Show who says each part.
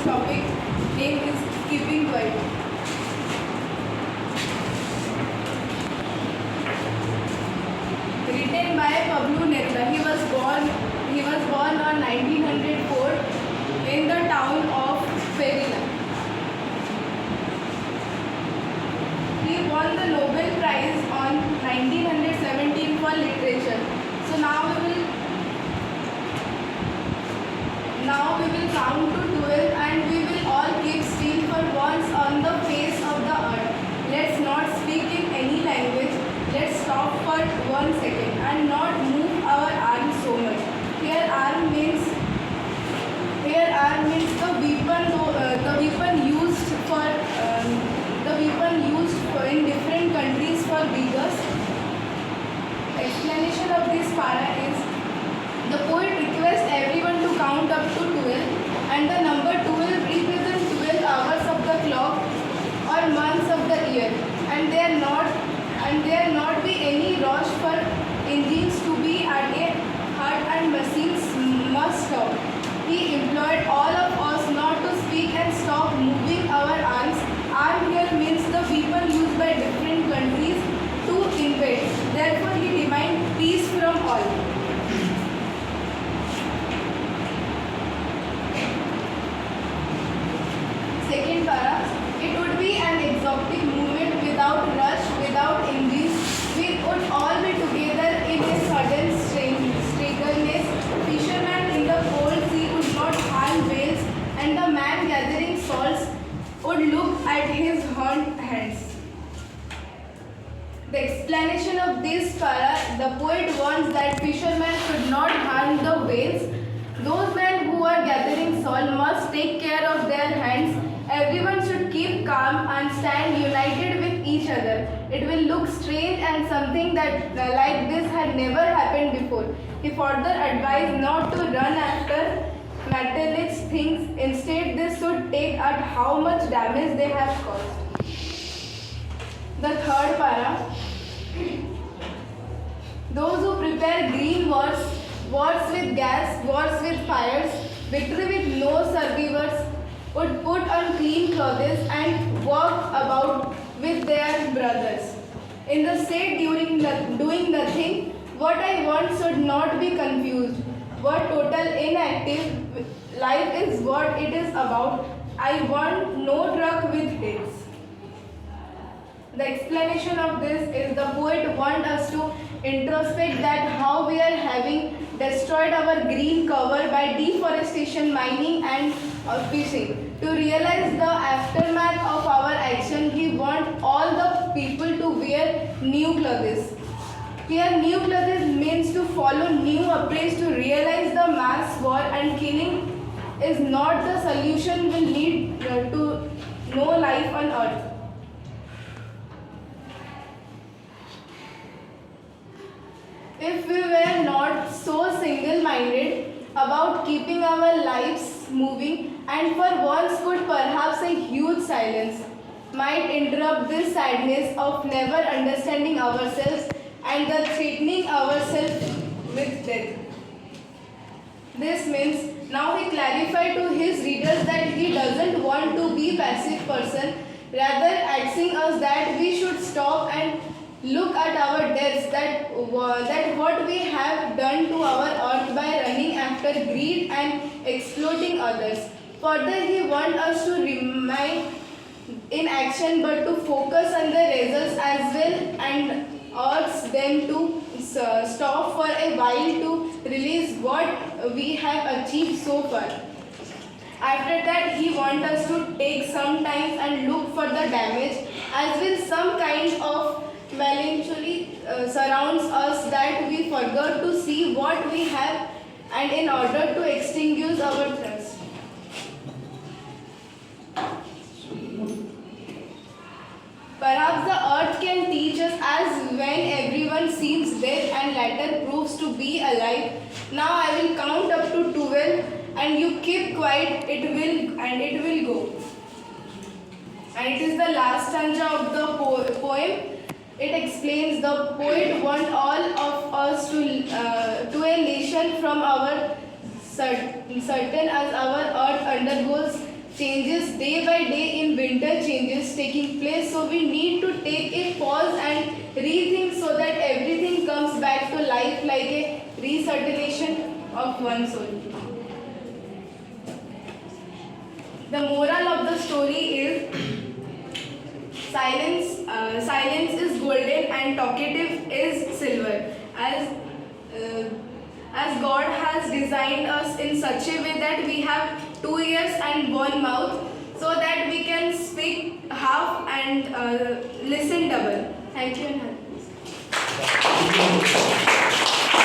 Speaker 1: topic name is keeping quiet. Written by Pablo Neruda. He was born on 1904 in the town of Ferrila. He won the Nobel Prize on 1917 for literature. So now we will count to 12 and we will all keep still for once on the face of the earth. Let's not speak in any language. Let's stop for 1 second and not move our arms so much. Here arm means the weapon used for in different countries for beggars. Explanation of this para is the poet requests everyone to count up to 12 and the number 12 represents 12 hours of the clock or months of the year, and there not be any rush for engines to be at a halt and machines must stop. He implored all of us not to speak and stop moving our arms. Arm here means the weapon used by different countries to invade. Therefore, he demanded peace from all. Second para, it would be an exotic movement without rush, without engines. We would all be together in a sudden strangeness. Fishermen in the cold sea would not hang whales, and the man gathering salts would look at his horned hands. The explanation of this para, the poet wants that fishermen should not harm the whales. Those men who are gathering salt must take care of their hands. Everyone should keep calm and stand united with each other. It will look strange and something that like this had never happened before. He further advised not to run after materialistic things. Instead, this should take out how much damage they have caused. The third para. Those who prepare green wars with gas, wars with fires, victory with no survivors, would put on clean clothes and walk about with their brothers. In the state doing nothing, what I want should not be confused. What total inactive life is what it is about. I want no truck with heads. The explanation of this is the poet wants us to introspect that how we are having destroyed our green cover by deforestation, mining and fishing. To realize the aftermath of our action, he wants all the people to wear new clothes. Here new clothes means to follow new approach to realize the mass war and killing is not the solution will lead to no life on earth. If we were not so single-minded about keeping our lives moving, and for once could perhaps a huge silence might interrupt this sadness of never understanding ourselves and the threatening ourselves with death. This means now he clarified to his readers that he doesn't want to be passive person, rather asking us that we should stop and look at our deaths, that what we have done to our earth by running after greed and exploiting others. Further, he wants us to remain in action but to focus on the results as well and urge them to stop for a while to release what we have achieved so far. After that, he wants us to take some time and look for the damage as well some kind of melancholy surrounds us that we forgot to see what we have and in order to extinguish our thirst. Perhaps the earth can teach us as when everyone seems dead and later proves to be alive. Now I will count up to 12 and you keep quiet, it will go. And it is the last stanza of the poem. It explains the poet wants all of us to a nation from our certain as our earth undergoes changes day by day in winter changes taking place, so we need to take a pause and rethink so that everything comes back to life like a recirculation of one soul. The moral of the story is silence is golden and talkative is silver. As God has designed us in such a way that we have 2 ears and one mouth, so that we can speak half and listen double. Thank you and have a nice day.